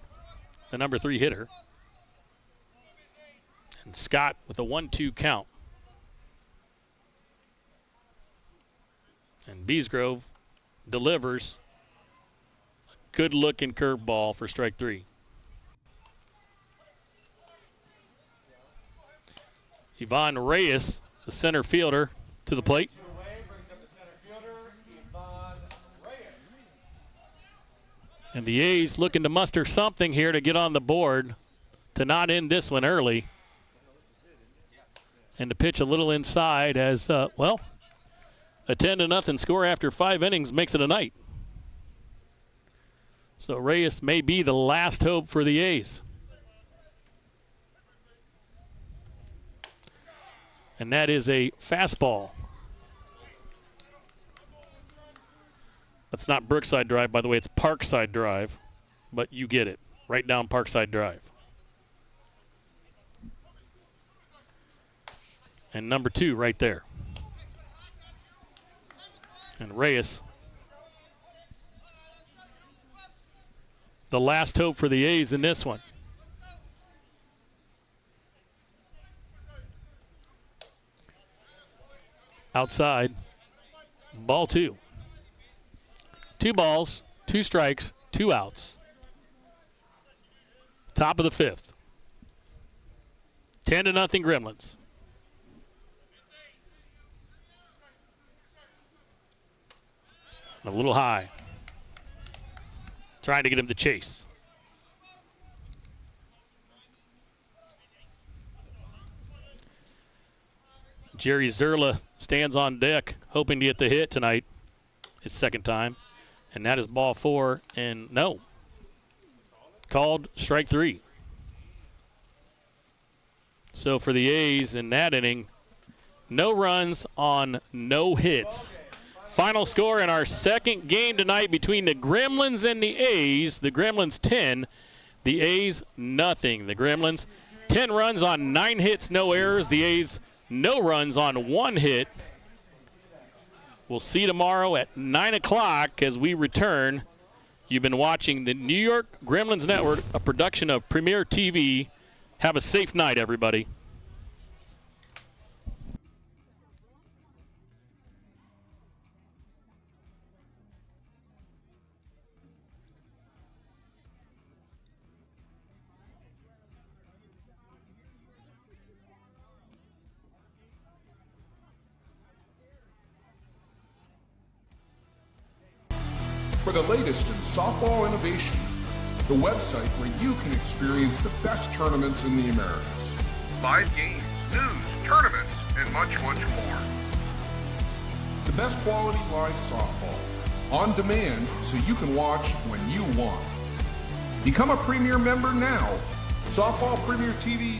the number 3 hitter. And Scott with a 1-2 count. And Beesgrove delivers a good-looking curveball for strike 3. Ivan Reyes, the center fielder, to the plate. And the A's looking to muster something here to get on the board to not end this one early. And to pitch a little inside as, well, a 10-0 score after 5 innings makes it a night. So Reyes may be the last hope for the A's. And that is a fastball. That's not Brookside Drive, by the way. It's Parkside Drive, but you get it. Right down Parkside Drive. And number 2 right there. And Reyes, the last hope for the A's in this one. Outside, ball 2. 2 balls, 2 strikes, 2 outs. Top of the 5th. 10-0 Gremlins. A little high. Trying to get him to chase. Jerry Zerla stands on deck, hoping to get the hit tonight. His second time. And that is ball 4, and no. Called strike 3. So for the A's in that inning, no runs on no hits. Final score in our second game tonight between the Gremlins and the A's. The Gremlins 10, the A's nothing. The Gremlins 10 runs on 9 hits, no errors. The A's no runs on 1 hit. We'll see you tomorrow at 9 o'clock as we return. You've been watching the New York Gremlins Network, a production of Premier TV. Have a safe night, everybody. For the latest in softball innovation, the website where you can experience the best tournaments in the Americas. Live games, news, tournaments, and much, much more. The best quality live softball, on demand so you can watch when you want. Become a Premier member now. Softball Premier TV